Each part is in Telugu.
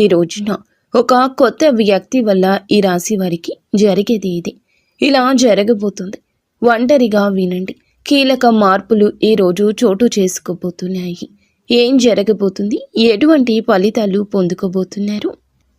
ఈ రోజున ఒక కొత్త వ్యక్తి వల్ల ఈ రాశి వారికి జరిగేది ఇది. ఇలా జరగబోతుంది. ఒంటరిగా వినండి. కీలక మార్పులు ఈ రోజు చోటు చేసుకోబోతున్నాయి. ఏం జరగబోతుంది, ఎటువంటి ఫలితాలు పొందుకోబోతున్నారు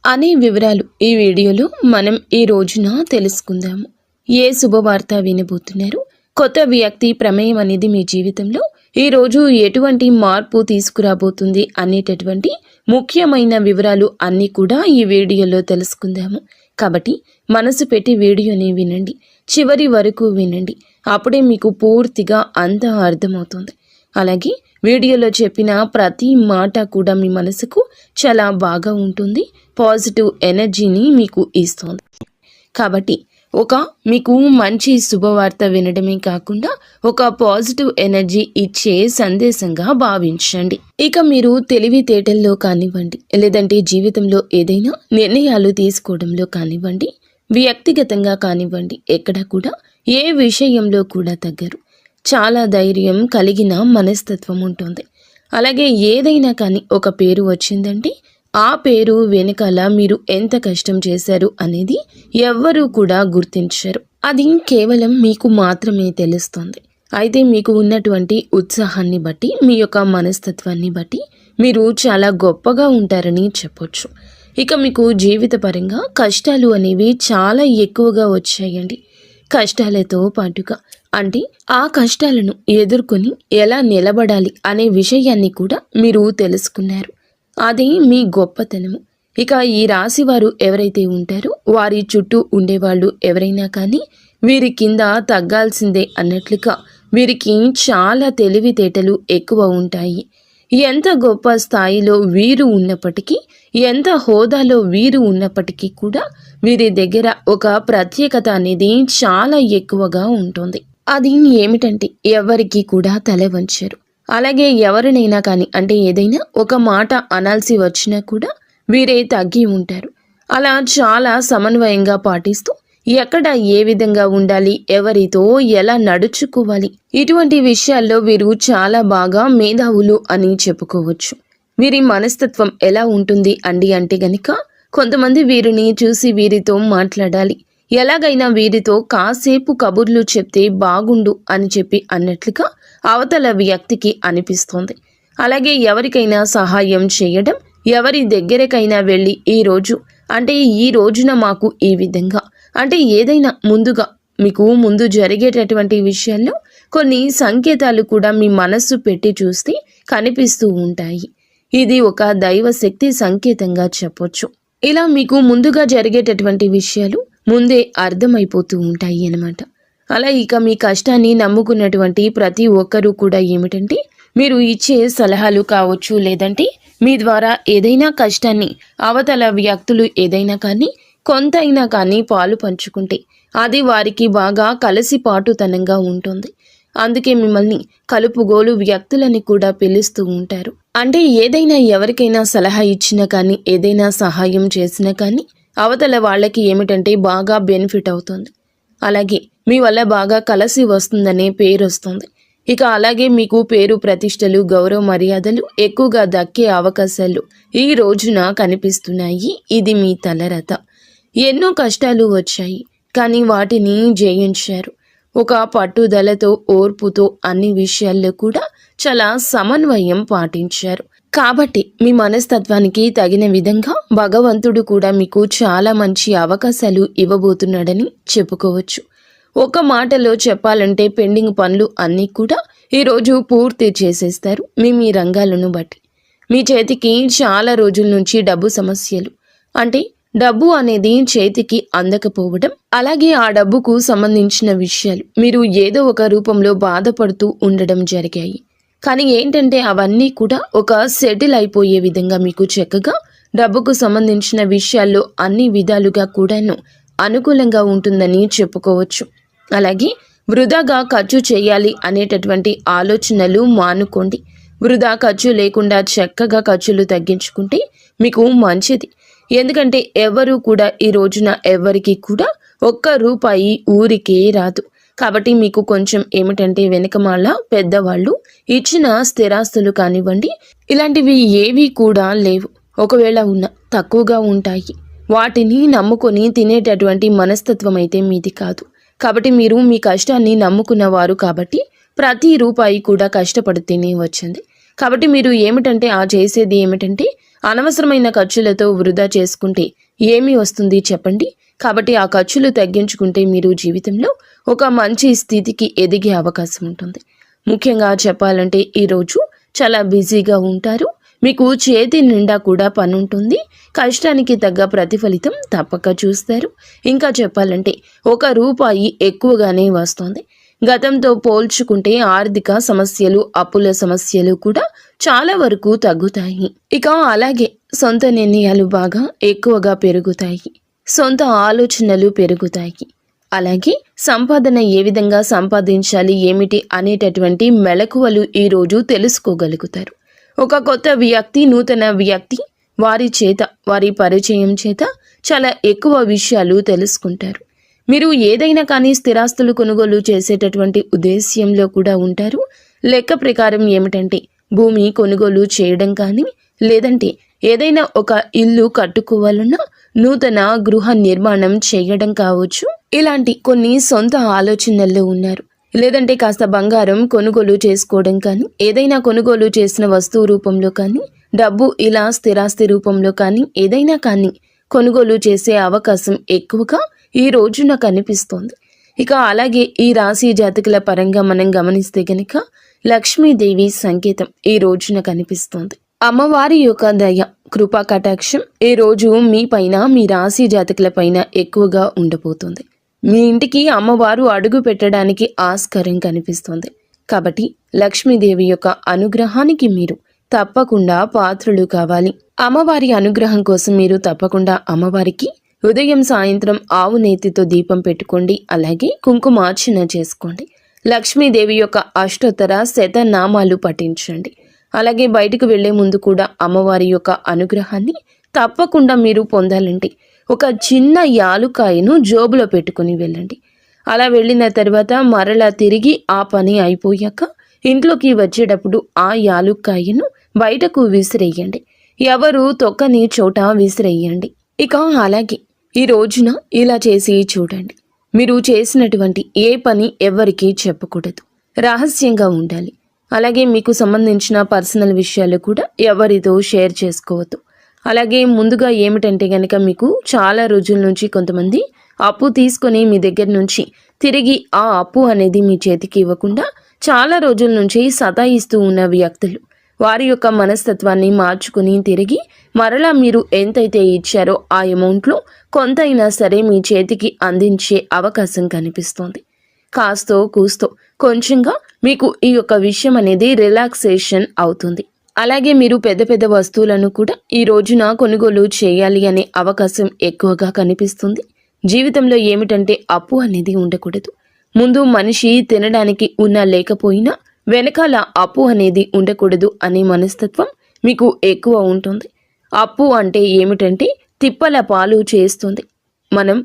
అనే వివరాలు ఈ వీడియోలో మనం ఈ రోజున తెలుసుకుందాము. ఏ శుభవార్త వినబోతున్నారు, కొత్త వ్యక్తి ప్రమేయం అనేది మీ జీవితంలో ఈరోజు ఎటువంటి మార్పు తీసుకురాబోతుంది అనేటటువంటి ముఖ్యమైన వివరాలు అన్నీ కూడా ఈ వీడియోలో తెలుసుకుందాము. కాబట్టి మనసు పెట్టి వీడియోని వినండి, చివరి వరకు వినండి. అప్పుడే మీకు పూర్తిగా అంతా అర్థమవుతుంది. అలాగే వీడియోలో చెప్పిన ప్రతి మాట కూడా మీ మనసుకు చాలా బాగా ఉంటుంది, పాజిటివ్ ఎనర్జీని మీకు ఇస్తుంది. కాబట్టి మీకు మంచి శుభవార్త వినడమే కాకుండా ఒక పాజిటివ్ ఎనర్జీ ఇచ్చే సందేశంగా భావించండి. ఇక మీరు తెలివితేటల్లో కానివ్వండి, లేదంటే జీవితంలో ఏదైనా నిర్ణయాలు తీసుకోవడంలో కానివ్వండి, వ్యక్తిగతంగా కానివ్వండి, ఎక్కడ కూడా ఏ విషయంలో కూడా తగ్గరు. చాలా ధైర్యం కలిగిన మనస్తత్వం ఉంటుంది. అలాగే ఏదైనా కానీ ఒక పేరు వచ్చిందంటే ఆ పేరు వెనకాల మీరు ఎంత కష్టం చేశారు అనేది ఎవ్వరూ కూడా గుర్తించరు. అది కేవలం మీకు మాత్రమే తెలుస్తుంది. అయితే మీకు ఉన్నటువంటి ఉత్సాహాన్ని బట్టి, మీ యొక్క మనస్తత్వాన్ని బట్టి మీరు చాలా గొప్పగా ఉంటారని చెప్పొచ్చు. ఇక మీకు జీవితపరంగా కష్టాలు అనేవి చాలా ఎక్కువగా వచ్చాయండి. కష్టాలతో పాటుగా అంటే ఆ కష్టాలను ఎదుర్కొని ఎలా నిలబడాలి అనే విషయాన్ని కూడా మీరు తెలుసుకున్నారు. అది మీ గొప్పతనము. ఇక ఈ రాశి వారు ఎవరైతే ఉంటారో వారి చుట్టూ ఉండేవాళ్ళు ఎవరైనా కానీ వీరి కింద తగ్గాల్సిందే అన్నట్లుగా వీరికి చాలా తెలివితేటలు ఎక్కువ ఉంటాయి. ఎంత గొప్ప స్థాయిలో వీరు ఉన్నప్పటికీ, ఎంత హోదాలో వీరు ఉన్నప్పటికీ కూడా వీరి దగ్గర ఒక ప్రత్యేకత అనేది చాలా ఎక్కువగా ఉంటుంది. అది ఏమిటంటే ఎవరికి కూడా తల వంచరు. అలాగే ఎవరినైనా కానీ అంటే ఏదైనా ఒక మాట అనాల్సి వచ్చినా కూడా వీరే తగ్గి ఉంటారు. అలా చాలా సమన్వయంగా పాటిస్తూ ఎక్కడ ఏ విధంగా ఉండాలి, ఎవరితో ఎలా నడుచుకోవాలి, ఇటువంటి విషయాల్లో వీరు చాలా బాగా మేధావులు అని చెప్పుకోవచ్చు. వీరి మనస్తత్వం ఎలా ఉంటుంది అంటే గనుక కొంతమంది వీరిని చూసి వీరితో మాట్లాడాలి, ఎలాగైనా వీరితో కాసేపు కబుర్లు చెప్తే బాగుండు అని చెప్పి అన్నట్లుగా అవతల వ్యక్తికి అనిపిస్తోంది. అలాగే ఎవరికైనా సహాయం చేయడం, ఎవరి దగ్గరకైనా వెళ్ళి ఈ రోజున మాకు ఈ విధంగా అంటే ఏదైనా ముందుగా మీకు ముందు జరిగేటటువంటి విషయాల్లో కొన్ని సంకేతాలు కూడా మీ మనస్సు పెట్టి చూస్తే కనిపిస్తూ ఉంటాయి. ఇది ఒక దైవ శక్తి సంకేతంగా చెప్పొచ్చు. ఇలా మీకు ముందుగా జరిగేటటువంటి విషయాలు ముందే అర్థమైపోతూ ఉంటాయి అన్నమాట. అలా ఇక మీ కష్టాన్ని నమ్ముకున్నటువంటి ప్రతి ఒక్కరూ కూడా ఏమిటంటే మీరు ఇచ్చే సలహాలు కావచ్చు, లేదంటే మీ ద్వారా ఏదైనా కష్టాన్ని అవతల వ్యక్తులు ఏదైనా కానీ కొంతైనా కానీ పాలు పంచుకుంటే అది వారికి బాగా కలిసిపాటుతనంగా ఉంటుంది. అందుకే మిమ్మల్ని కలుపుగోలు వ్యక్తులని కూడా పిలుస్తూ ఉంటారు. అంటే ఏదైనా ఎవరికైనా సలహా ఇచ్చినా కానీ, ఏదైనా సహాయం చేసినా కానీ అవతల వాళ్ళకి ఏమిటంటే బాగా బెనిఫిట్ అవుతుంది. అలాగే మీ వల్ల బాగా కలిసి వస్తుందనే పేరు వస్తుంది. ఇక అలాగే మీకు పేరు ప్రతిష్టలు, గౌరవ మర్యాదలు ఎక్కువగా దక్కే అవకాశాలు ఈ రోజున కనిపిస్తున్నాయి. ఇది మీ తలరత. ఎన్నో కష్టాలు వచ్చాయి, కానీ వాటిని జయించారు. ఒక పట్టుదలతో, ఓర్పుతో అన్ని విషయాల్లో కూడా చాలా సమన్వయం పాటించారు. కాబట్టి మీ మనస్తత్వానికి తగిన విధంగా భగవంతుడు కూడా మీకు చాలా మంచి అవకాశాలు ఇవ్వబోతున్నాడని చెప్పుకోవచ్చు. ఒక మాటలో చెప్పాలంటే పెండింగ్ పనులు అన్నీ కూడా ఈరోజు పూర్తి చేసేస్తారు. మీ రంగాలను బట్టి మీ చేతికి చాలా రోజుల నుంచి డబ్బు సమస్యలు, అంటే డబ్బు అనేది చేతికి అందకపోవడం, అలాగే ఆ డబ్బుకు సంబంధించిన విషయాలు మీరు ఏదో ఒక రూపంలో బాధపడుతూ ఉండడం జరిగాయి. కానీ ఏంటంటే అవన్నీ కూడా ఒక సెటిల్ అయిపోయే విధంగా మీకు చక్కగా డబ్బుకు సంబంధించిన విషయాల్లో అన్ని విధాలుగా కూడాను అనుకూలంగా ఉంటుందని చెప్పుకోవచ్చు. అలాగే వృధాగా ఖర్చు చేయాలి అనేటటువంటి ఆలోచనలు మానుకోండి. వృధా ఖర్చు లేకుండా చక్కగా ఖర్చులు తగ్గించుకుంటే మీకు మంచిది. ఎందుకంటే ఎవరు కూడా ఈ రోజున ఎవరికి కూడా ఒక్క రూపాయి ఊరికే రాదు. కాబట్టి మీకు కొంచెం ఏమిటంటే వెనకమాల పెద్దవాళ్ళు ఇచ్చిన స్థిరాస్తులు కానివ్వండి, ఇలాంటివి ఏవి కూడా లేవు. ఒకవేళ ఉన్న తక్కువగా ఉంటాయి. వాటిని నమ్ముకొని తినేటటువంటి మనస్తత్వం అయితే మీది కాదు. కాబట్టి మీరు మీ కష్టాన్ని నమ్ముకున్నవారు కాబట్టి ప్రతి రూపాయి కూడా కష్టపడితేనే వచ్చింది. కాబట్టి మీరు ఏమిటంటే చేసేది ఏమిటంటే అనవసరమైన ఖర్చులతో వృధా చేసుకుంటే ఏమి వస్తుంది చెప్పండి. కాబట్టి ఆ ఖర్చులు తగ్గించుకుంటే మీరు జీవితంలో ఒక మంచి స్థితికి ఎదిగే అవకాశం ఉంటుంది. ముఖ్యంగా చెప్పాలంటే ఈరోజు చాలా బిజీగా ఉంటారు. మీకు చేతి నిండా కూడా పని ఉంటుంది. కష్టానికి తగ్గ ప్రతిఫలితం తప్పక చూస్తారు. ఇంకా చెప్పాలంటే రూపాయి ఎక్కువగానే వస్తుంది. గతంతో పోల్చుకుంటే ఆర్థిక సమస్యలు, అప్పుల సమస్యలు కూడా చాలా వరకు తగ్గుతాయి. ఇక అలాగే సొంత నిర్ణయాలు బాగా ఎక్కువగా పెరుగుతాయి. సొంత ఆలోచనలు పెరుగుతాయి. అలాగే సంపాదన ఏ విధంగా సంపాదించాలి ఏమిటి అనేటటువంటి మెళకువలు ఈరోజు తెలుసుకోగలుగుతారు. ఒక కొత్త వ్యక్తి, నూతన వ్యక్తి వారి పరిచయం చేత చాలా ఎక్కువ విషయాలు తెలుసుకుంటారు. మీరు ఏదైనా కానీ స్థిరాస్తులు కొనుగోలు చేసేటటువంటి ఉద్దేశ్యంలో కూడా ఉంటారు. లెక్క ప్రకారం ఏమిటంటే భూమి కొనుగోలు చేయడం కానీ, లేదంటే ఏదైనా ఒక ఇల్లు కట్టుకోవాలన్నా నూతన గృహ నిర్మాణం చేయడం కావచ్చు. ఇలాంటి కొన్ని సొంత ఆలోచనల్లో ఉన్నారు. లేదంటే కాస్త బంగారం కొనుగోలు చేసుకోవడం కానీ, ఏదైనా కొనుగోలు చేసిన వస్తువు రూపంలో కానీ, డబ్బు ఇలా స్థిరాస్తి రూపంలో కానీ ఏదైనా కానీ కొనుగోలు చేసే అవకాశం ఎక్కువగా ఈ రోజున కనిపిస్తోంది. ఇక అలాగే ఈ రాశి జాతకుల పరంగా మనం గమనిస్తే గనక లక్ష్మీదేవి సంకేతం ఈ రోజున కనిపిస్తోంది. అమ్మవారి యొక్క దయ, కృపా కటాక్షం ఈ రోజు మీ పైన, మీ రాశి జాతకుల పైన ఎక్కువగా ఉండబోతుంది. మీ ఇంటికి అమ్మవారు అడుగు పెట్టడానికి ఆస్కారం కనిపిస్తుంది. కాబట్టి లక్ష్మీదేవి యొక్క అనుగ్రహానికి మీరు తప్పకుండా పాత్రులు కావాలి. అమ్మవారి అనుగ్రహం కోసం మీరు తప్పకుండా అమ్మవారికి ఉదయం సాయంత్రం ఆవు నేతితో దీపం పెట్టుకోండి. అలాగే కుంకుమార్చన చేసుకోండి. లక్ష్మీదేవి యొక్క అష్టోత్తర శతనామాలు పఠించండి. అలాగే బయటకు వెళ్లే ముందు కూడా అమ్మవారి యొక్క అనుగ్రహాన్ని తప్పకుండా మీరు పొందాలంటే ఒక చిన్న యాలుకాయను జోబులో పెట్టుకుని వెళ్ళండి. అలా వెళ్ళిన తర్వాత మరలా తిరిగి ఆ పని అయిపోయాక ఇంట్లోకి వచ్చేటప్పుడు ఆ యాలుకాయను బయటకు విసిరేయండి. ఎవరు తొక్కని చోట విసిరేయండి. ఇక అలాగే ఈ రోజున ఇలా చేసి చూడండి. మీరు చేసినటువంటి ఏ పని ఎవరికీ చెప్పకూడదు, రహస్యంగా ఉండాలి. అలాగే మీకు సంబంధించిన పర్సనల్ విషయాలు కూడా ఎవరితో షేర్ చేసుకోవద్దు. అలాగే ముందుగా ఏమిటంటే గనక మీకు చాలా రోజుల నుంచి కొంతమంది అప్పు తీసుకొని మీ దగ్గర నుంచి తిరిగి ఆ అప్పు అనేది మీ చేతికి ఇవ్వకుండా చాలా రోజుల నుంచి సతాయిస్తూ ఉన్న వ్యక్తులు వారి యొక్క మనస్తత్వాన్ని మార్చుకుని తిరిగి మరలా మీరు ఎంతైతే ఇచ్చారో ఆ అమౌంట్లో కొంతైనా సరే మీ చేతికి అందించే అవకాశం కనిపిస్తోంది. కాస్తో కూస్తో కొంచెంగా మీకు ఈ యొక్క విషయం అనేది రిలాక్సేషన్ అవుతుంది. అలాగే మీరు పెద్ద పెద్ద వస్తువులను కూడా ఈ రోజున కొనుగోలు చేయాలి అనే అవకాశం ఎక్కువగా కనిపిస్తుంది. జీవితంలో ఏమిటంటే అప్పు అనేది ఉండకూడదు. ముందు మనిషి తినడానికి ఉన్నా లేకపోయినా వెనకాల అప్పు అనేది ఉండకూడదు అనే మనస్తత్వం మీకు ఎక్కువ ఉంటుంది. అప్పు అంటే ఏమిటంటే తిప్పల పాలు చేస్తుంది. మనం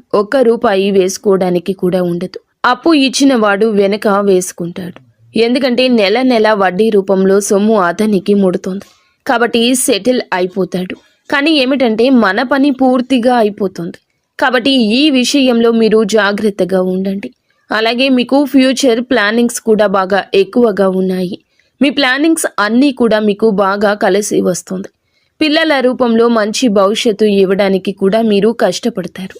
రూపాయి వేసుకోవడానికి కూడా ఉండదు. అప్పు ఇచ్చిన వాడు వెనక వేసుకుంటాడు. ఎందుకంటే నెల నెల వడ్డీ రూపంలో సొమ్ము అతనికి ముడుతుంది. కాబట్టి సెటిల్ అయిపోతాడు. కానీ ఏమిటంటే మన పని పూర్తిగా అయిపోతుంది. కాబట్టి ఈ విషయంలో మీరు జాగ్రత్తగా ఉండండి. అలాగే మీకు ఫ్యూచర్ ప్లానింగ్స్ కూడా బాగా ఎక్కువగా ఉన్నాయి. మీ ప్లానింగ్స్ అన్నీ కూడా మీకు బాగా కలిసి వస్తుంది. పిల్లల రూపంలో మంచి భవిష్యత్తు ఇవ్వడానికి కూడా మీరు కష్టపడతారు.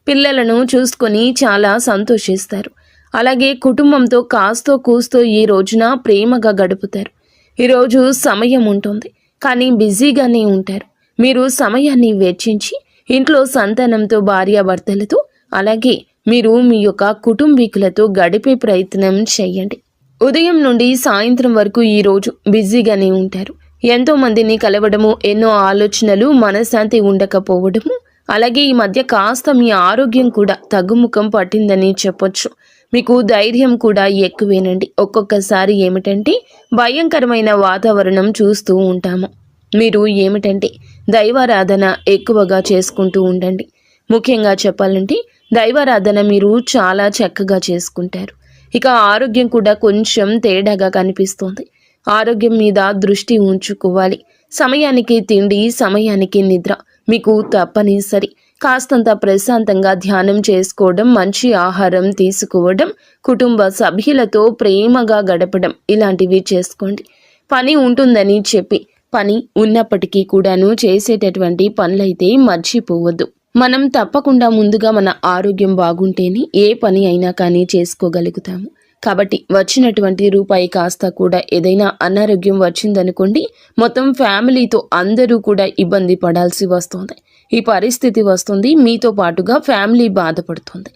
పిల్లలను చూసుకొని చాలా సంతోషిస్తారు. అలాగే కుటుంబంతో కాస్తో కూస్తో ఈ రోజున ప్రేమగా గడుపుతారు. ఈరోజు సమయం ఉంటుంది, కానీ బిజీగానే ఉంటారు. మీరు సమయాన్ని వెచ్చించి ఇంట్లో సంతానంతో, భార్యాభర్తలతో, అలాగే మీరు మీ యొక్క కుటుంబీకులతో గడిపే ప్రయత్నం చేయండి. ఉదయం నుండి సాయంత్రం వరకు ఈరోజు బిజీగానే ఉంటారు. ఎంతో మందిని కలవడము, ఎన్నో ఆలోచనలు, మనశ్శాంతి ఉండకపోవడము, అలాగే ఈ మధ్య కాస్త మీ ఆరోగ్యం కూడా తగ్గుముఖం పట్టిందని చెప్పొచ్చు. మీకు ధైర్యం కూడా ఎక్కువేనండి. ఒక్కొక్కసారి ఏమిటంటే భయంకరమైన వాతావరణం చూస్తూ ఉంటాము. మీరు ఏమిటంటే దైవారాధన ఎక్కువగా చేసుకుంటూ ఉండండి. ముఖ్యంగా చెప్పాలంటే దైవారాధన మీరు చాలా చక్కగా చేసుకుంటారు. ఇక ఆరోగ్యం కూడా కొంచెం తేడాగా కనిపిస్తోంది. ఆరోగ్యం మీద దృష్టి ఉంచుకోవాలి. సమయానికి తిండి, సమయానికి నిద్ర మీకు తప్పనిసరి. కాస్తంత ప్రశాంతంగా ధ్యానం చేసుకోవడం, మంచి ఆహారం తీసుకోవడం, కుటుంబ సభ్యులతో ప్రేమగా గడపడం ఇలాంటివి చేసుకోండి. పని ఉంటుందని చెప్పి పని ఉన్నప్పటికీ కూడాను చేసేటటువంటి పనులైతే మర్చిపోవద్దు. మనం తప్పకుండా ముందుగా మన ఆరోగ్యం బాగుంటేనే ఏ పని అయినా కానీ చేసుకోగలుగుతాము. కాబట్టి వచ్చినటువంటి రూపాయి కాస్త కూడా ఏదైనా అనారోగ్యం వచ్చిందనుకోండి, మొత్తం ఫ్యామిలీతో అందరూ కూడా ఇబ్బంది పడాల్సి వస్తుంది. ఈ పరిస్థితి వస్తుంది, మీతో పాటుగా ఫ్యామిలీ బాధపడుతుంది.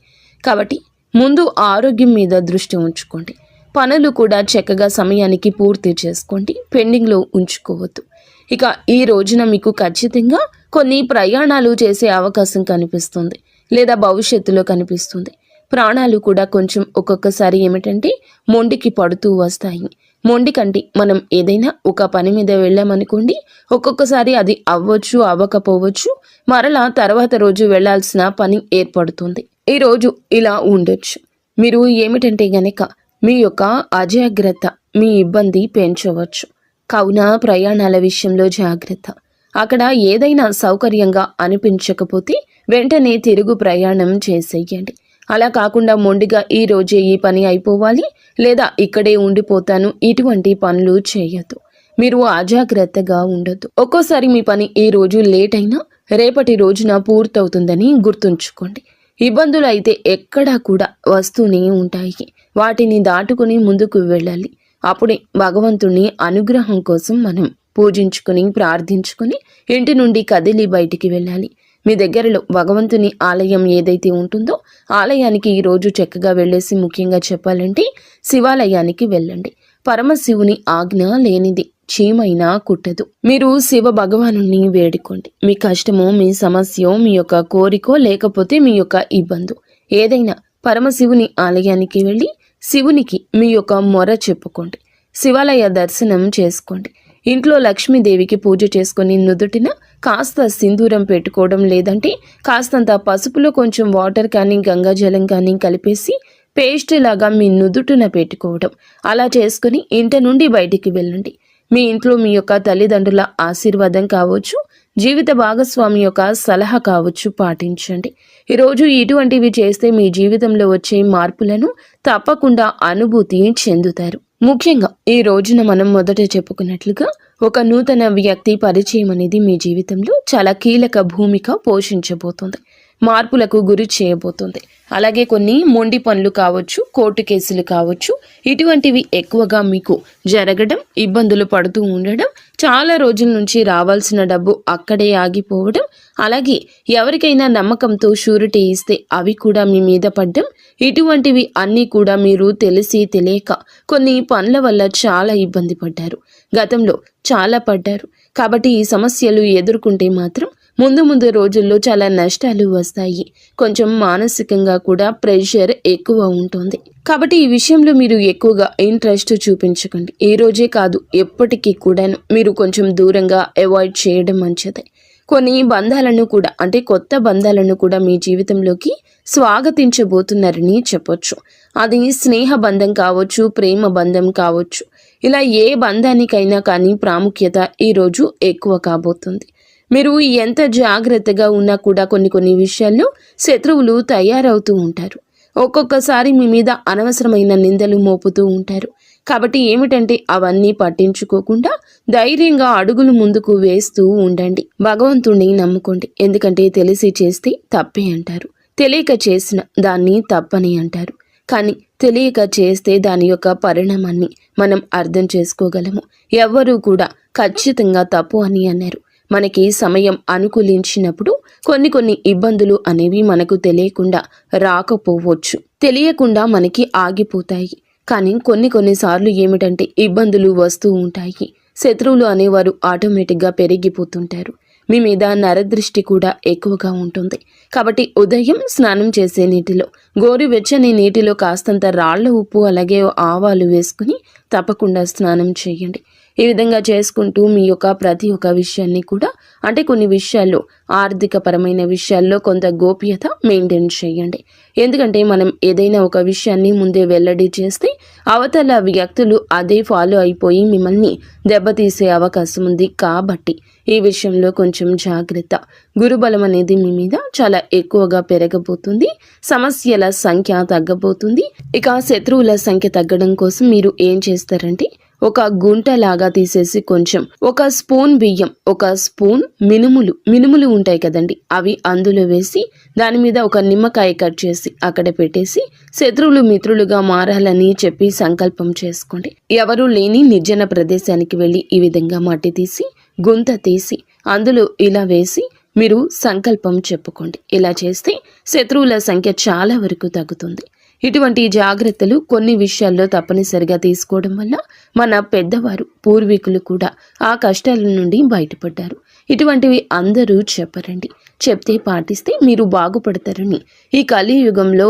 కాబట్టి ముందు ఆరోగ్యం మీద దృష్టి ఉంచుకోండి. పనులు కూడా చక్కగా సమయానికి పూర్తి చేసుకోండి, పెండింగ్లో ఉంచుకోవద్దు. ఇక ఈ రోజున మీకు ఖచ్చితంగా కొన్ని ప్రయాణాలు చేసే అవకాశం కనిపిస్తుంది, లేదా భవిష్యత్తులో కనిపిస్తుంది. ప్రాణాలు కూడా కొంచెం ఒక్కొక్కసారి ఏమిటంటే మొండికి పడుతూ వస్తాయి. మొండి కంటే మనం ఏదైనా ఒక పని మీద వెళ్ళామనుకోండి, ఒక్కొక్కసారి అది అవ్వచ్చు, అవ్వకపోవచ్చు, మరలా తర్వాత రోజు వెళ్లాల్సిన పని ఏర్పడుతుంది. ఈ రోజు ఇలా ఉండొచ్చు. మీరు ఏమిటంటే గనక మీ యొక్క అజాగ్రత్త మీ ఇబ్బంది పెంచవచ్చు. కావున ప్రయాణాల విషయంలో జాగ్రత్త. అక్కడ ఏదైనా సౌకర్యంగా అనిపించకపోతే వెంటనే తిరుగు ప్రయాణం చేసేయండి. అలా కాకుండా మొండిగా ఈ రోజే ఈ పని అయిపోవాలి, లేదా ఇక్కడే ఉండిపోతాను, ఇటువంటి పనులు చేయొద్దు. మీరు అజాగ్రత్తగా ఉండొద్దు. ఒక్కోసారి మీ పని ఈ రోజు లేట్ అయినా రేపటి రోజున పూర్తవుతుందని గుర్తుంచుకోండి. ఇబ్బందులు అయితే ఎక్కడా కూడా వస్తూనే ఉంటాయి. వాటిని దాటుకుని ముందుకు వెళ్ళాలి. అప్పుడే భగవంతుని అనుగ్రహం కోసం మనం పూజించుకుని ప్రార్థించుకుని ఇంటి నుండి కదిలి బయటికి వెళ్ళాలి. మీ దగ్గరలో భగవంతుని ఆలయం ఏదైతే ఉంటుందో ఆలయానికి ఈరోజు చక్కగా వెళ్ళేసి, ముఖ్యంగా చెప్పాలంటే శివాలయానికి వెళ్ళండి. పరమశివుని ఆజ్ఞ లేనిది చీమైనా కుట్టదు. మీరు శివ భగవాను వేడుకోండి. మీ కష్టమో, మీ సమస్యో, మీ యొక్క కోరికో, లేకపోతే మీ యొక్క ఇబ్బందు ఏదైనా పరమశివుని ఆలయానికి వెళ్ళి శివునికి మీ యొక్క మొర చెప్పుకోండి. శివాలయ దర్శనం చేసుకోండి. ఇంట్లో లక్ష్మీదేవికి పూజ చేసుకుని నుదుటిన కాస్త సింధూరం పెట్టుకోవడం, లేదంటే కాస్తంత పసుపులో కొంచెం వాటర్ కానీ గంగాజలం కానీ కలిపేసి పేస్ట్ లాగా మీ నుదుటిన పెట్టుకోవడం, అలా చేసుకుని ఇంటి నుండి బయటికి వెళ్ళండి. మీ ఇంట్లో మీ యొక్క తల్లిదండ్రుల ఆశీర్వాదం కావచ్చు, జీవిత భాగస్వామి యొక్క సలహా కావచ్చు, పాటించండి. ఈరోజు ఇటువంటివి చేస్తే మీ జీవితంలో వచ్చే మార్పులను తప్పకుండా అనుభూతి చెందుతారు. ముఖ్యంగా ఈ రోజున మనం మొదట చెప్పుకున్నట్లుగా ఒక నూతన వ్యక్తి పరిచయం అనేది మీ జీవితంలో చాలా కీలక భూమిక పోషించబోతుంది, మార్పులకు గురి చేయబోతుంది. అలాగే కొన్ని మొండి పనులు కావచ్చు, కోర్టు కేసులు కావచ్చు, ఇటువంటివి ఎక్కువగా మీకు జరగడం, ఇబ్బందులు పడుతూ ఉండడం, చాలా రోజుల నుంచి రావాల్సిన డబ్బు అక్కడే ఆగిపోవడం, అలాగే ఎవరికైనా నమ్మకంతో షూరిటీ ఇస్తే అవి కూడా మీ మీద పడ్డం, ఇటువంటివి అన్నీ కూడా మీరు తెలిసి తెలియక కొన్ని పనుల వల్ల చాలా ఇబ్బంది పడ్డారు. గతంలో చాలా పడ్డారు. కాబట్టి ఈ సమస్యలు ఎదుర్కొంటే మాత్రం ముందు రోజుల్లో చాలా నష్టాలు వస్తాయి. కొంచెం మానసికంగా కూడా ప్రెషర్ ఎక్కువ ఉంటుంది. కాబట్టి ఈ విషయంలో మీరు ఎక్కువగా ఇంట్రెస్ట్ చూపించకండి. ఈ రోజే కాదు, ఎప్పటికీ కూడాను మీరు కొంచెం దూరంగా అవాయిడ్ చేయడం మంచిది. కొన్ని బంధాలను కూడా, అంటే కొత్త బంధాలను కూడా మీ జీవితంలోకి స్వాగతించబోతున్నారని చెప్పొచ్చు. అది స్నేహ బంధం కావచ్చు, ప్రేమ బంధం కావచ్చు. ఇలా ఏ బంధానికైనా కానీ ప్రాముఖ్యత ఈరోజు ఎక్కువ కాబోతుంది. మీరు ఎంత జాగ్రత్తగా ఉన్నా కూడా కొన్ని విషయాల్లో శత్రువులు తయారవుతూ ఉంటారు. ఒక్కొక్కసారి మీ మీద అనవసరమైన నిందలు మోపుతూ ఉంటారు. కాబట్టి ఏమిటంటే అవన్నీ పట్టించుకోకుండా ధైర్యంగా అడుగులు ముందుకు వేస్తూ ఉండండి. భగవంతుణ్ణి నమ్ముకోండి. ఎందుకంటే తెలిసి చేస్తే తప్పే అంటారు, తెలియక చేసిన దాన్ని తప్పని అంటారు. కానీ తెలియక చేస్తే దాని యొక్క పరిణామాన్ని మనం అర్థం చేసుకోగలము. ఎవ్వరూ కూడా ఖచ్చితంగా తప్పు అని అన్నారు. మనకి సమయం అనుకూలించినప్పుడు కొన్ని ఇబ్బందులు అనేవి మనకు తెలియకుండా రాకపోవచ్చు, తెలియకుండా మనకి ఆగిపోతాయి. కానీ కొన్నిసార్లు ఏమిటంటే ఇబ్బందులు వస్తూ ఉంటాయి. శత్రువులు అనేవారు ఆటోమేటిక్గా పెరిగిపోతుంటారు. మీ మీద నరదృష్టి కూడా ఎక్కువగా ఉంటుంది. కాబట్టి ఉదయం స్నానం చేసే నీటిలో, గోరువెచ్చని నీటిలో కాస్తంత రాళ్ల ఉప్పు అలాగే ఆవాలు వేసుకుని తప్పకుండా స్నానం చేయండి. ఈ విధంగా చేసుకుంటూ మీ యొక్క ప్రతి ఒక్క విషయాన్ని కూడా అంటే కొన్ని విషయాల్లో ఆర్థిక పరమైన విషయాల్లో కొంత గోప్యత మెయింటైన్ చేయండి. ఎందుకంటే మనం ఏదైనా ఒక విషయాన్ని ముందే వెల్లడి చేస్తే అవతల వ్యక్తులు అదే ఫాలో అయిపోయి మిమ్మల్ని దెబ్బతీసే అవకాశం ఉంది. కాబట్టి ఈ విషయంలో కొంచెం జాగ్రత్త. గురుబలం అనేది మీ మీద చాలా ఎక్కువగా పెరగబోతుంది. సమస్యల సంఖ్య తగ్గబోతుంది. ఇక శత్రువుల సంఖ్య తగ్గడం కోసం మీరు ఏం చేస్తారంటే ఒక గుంట లాగా తీసేసి కొంచెం ఒక స్పూన్ బియ్యం, ఒక స్పూన్ మినుములు ఉంటాయి కదండి, అవి అందులో వేసి దాని మీద ఒక నిమ్మకాయ కట్ చేసి అక్కడ పెట్టేసి శత్రువులు మిత్రులుగా మారాలని చెప్పి సంకల్పం చేసుకోండి. ఎవరూ లేని నిర్జన ప్రదేశానికి వెళ్ళి ఈ విధంగా మట్టి తీసి గుంత తీసి అందులో ఇలా వేసి మీరు సంకల్పం చెప్పుకోండి. ఇలా చేస్తే శత్రువుల సంఖ్య చాలా వరకు తగ్గుతుంది. ఇటువంటి జాగ్రత్తలు కొన్ని విషయాల్లో తప్పనిసరిగా తీసుకోవడం వల్ల మన పెద్దవారు పూర్వీకులు కూడా ఆ కష్టాల నుండి బయటపడ్డారు. ఇటువంటివి అందరూ చెప్పరండి. చెప్తే పాటిస్తే మీరు బాగుపడతారని ఈ కలియుగంలో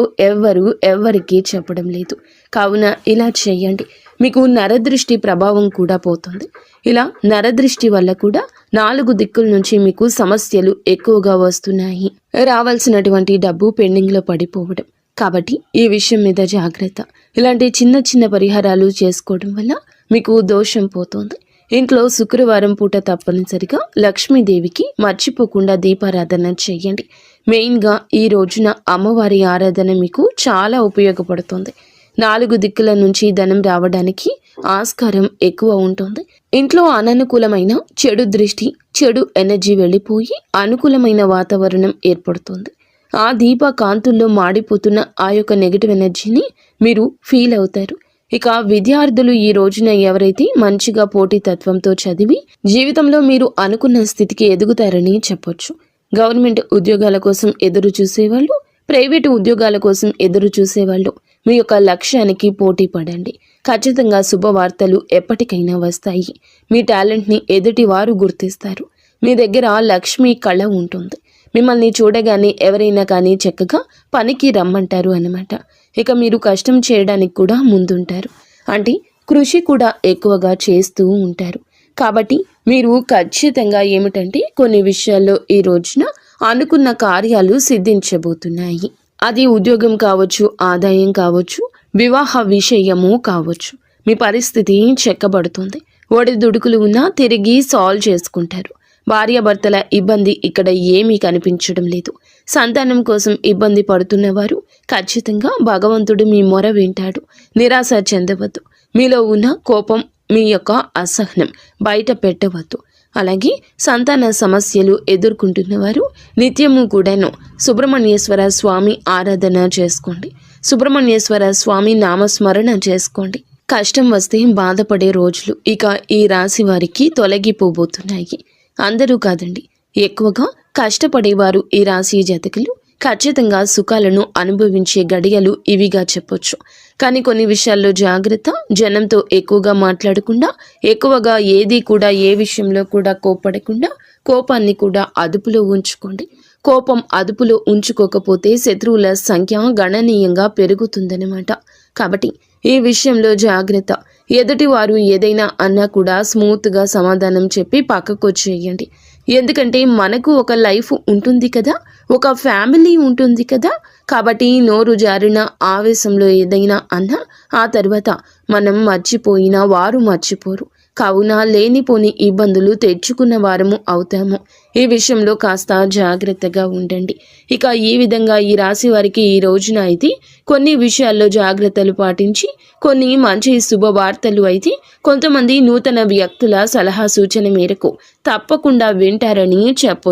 ఎవరికి చెప్పడం లేదు. కావున ఇలా చేయండి. మీకు నరదృష్టి ప్రభావం కూడా పోతుంది. ఇలా నరదృష్టి వల్ల కూడా 4 దిక్కుల నుంచి మీకు సమస్యలు ఎక్కువగా వస్తున్నాయి. రావాల్సినటువంటి డబ్బు పెండింగ్లో పడిపోవడం. కాబట్టి ఈ విషయం మీద జాగ్రత్త. ఇలాంటి చిన్న చిన్న పరిహారాలు చేసుకోవడం వల్ల మీకు దోషం పోతుంది. ఇంట్లో శుక్రవారం పూట తప్పనిసరిగా లక్ష్మీదేవికి మర్చిపోకుండా దీపారాధన చేయండి. మెయిన్గా ఈ రోజున అమ్మవారి ఆరాధన మీకు చాలా ఉపయోగపడుతుంది. 4 దిక్కుల నుంచి ధనం రావడానికి ఆస్కారం ఎక్కువ ఉంటుంది. ఇంట్లో అననుకూలమైన చెడు దృష్టి, చెడు ఎనర్జీ వెళ్ళిపోయి అనుకూలమైన వాతావరణం ఏర్పడుతుంది. ఆ దీప కాంతుల్లో మాడిపోతున్న ఆ యొక్క నెగిటివ్ ఎనర్జీని మీరు ఫీల్ అవుతారు. ఇక విద్యార్థులు ఈ రోజున ఎవరైతే మంచిగా పోటీతత్వంతో చదివి జీవితంలో మీరు అనుకున్న స్థితికి ఎదుగుతారని చెప్పొచ్చు. గవర్నమెంట్ ఉద్యోగాల కోసం ఎదురు చూసేవాళ్ళు, ప్రైవేటు ఉద్యోగాల కోసం ఎదురు చూసేవాళ్ళు మీ యొక్క లక్ష్యానికి పోటీ పడండి. ఖచ్చితంగా శుభవార్తలు ఎప్పటికైనా వస్తాయి. మీ టాలెంట్ని ఎదుటి వారు గుర్తిస్తారు. మీ దగ్గర లక్ష్మీ కళ ఉంటుంది. మిమ్మల్ని చూడగానే ఎవరైనా కానీ చక్కగా పనికి రమ్మంటారు అన్నమాట. ఇక మీరు కష్టం చేయడానికి కూడా ముందుంటారు. అంటే కృషి కూడా ఎక్కువగా చేస్తూ ఉంటారు. కాబట్టి మీరు ఖచ్చితంగా ఏమిటంటే కొన్ని విషయాల్లో ఈ రోజున అనుకున్న కార్యాలు సిద్ధించబోతున్నాయి. అది ఉద్యోగం కావచ్చు, ఆదాయం కావచ్చు, వివాహ విషయము కావచ్చు. మీ పరిస్థితి చెక్కబడుతుంది. ఒడిదుడుకులు ఉన్నా తిరిగి సాల్వ్ చేసుకుంటారు. భార్యాభర్తల ఇబ్బంది ఇక్కడ ఏమీ కనిపించడం లేదు. సంతానం కోసం ఇబ్బంది పడుతున్నవారు ఖచ్చితంగా భగవంతుడు మీ మొర వింటాడు. నిరాశ చెందవద్దు. మీలో ఉన్న కోపం, మీ యొక్క అసహనం బయట పెట్టవద్దు. అలాగే సంతాన సమస్యలు ఎదుర్కొంటున్నవారు నిత్యము కూడాను సుబ్రహ్మణ్యేశ్వర స్వామి ఆరాధన చేసుకోండి. సుబ్రహ్మణ్యేశ్వర స్వామి నామస్మరణ చేసుకోండి. కష్టం వస్తే బాధపడే రోజులు ఇక ఈ రాశి వారికి తొలగిపోబోతున్నాయి. అందరూ కాదండి, ఎక్కువగా కష్టపడేవారు ఈ రాశి జాతకులు ఖచ్చితంగా సుఖాలను అనుభవించే గడియలు ఇవిగా చెప్పొచ్చు. కానీ కొన్ని విషయాల్లో జాగ్రత్త. జనంతో ఎక్కువగా మాట్లాడకుండా, ఎక్కువగా ఏది కూడా ఏ విషయంలో కూడా కోపడకుండా కోపాన్ని కూడా అదుపులో ఉంచుకోండి. కోపం అదుపులో ఉంచుకోకపోతే శత్రువుల సంఖ్య గణనీయంగా పెరుగుతుందన్నమాట. కాబట్టి ఈ విషయంలో జాగ్రత్త. ఎదుటి వారు ఏదైనా అన్నా కూడా స్మూత్గా సమాధానం చెప్పి పక్కకు వచ్చేయండి. ఎందుకంటే మనకు ఒక లైఫ్ ఉంటుంది కదా, ఒక ఫ్యామిలీ ఉంటుంది కదా. కాబట్టి నోరు జారిన ఆవేశంలో ఏదైనా అన్నా ఆ తర్వాత మనం మర్చిపోయినా వారు మర్చిపోరు. కావున లేనిపోని ఇబ్బందులు తెచ్చుకున్న వారము అవుతాము. ఈ విషయంలో కాస్త జాగ్రత్తగా ఉండండి. ఇక ఈ విధంగా ఈ రాశి వారికి ఈ రోజున అయితే కొన్ని విషయాల్లో జాగ్రత్తలు పాటించి కొన్ని మంచి శుభవార్తలు అయితే కొంతమంది నూతన వ్యక్తుల సలహా సూచన మేరకు తప్పకుండా వింటారని చెప్పొచ్చు.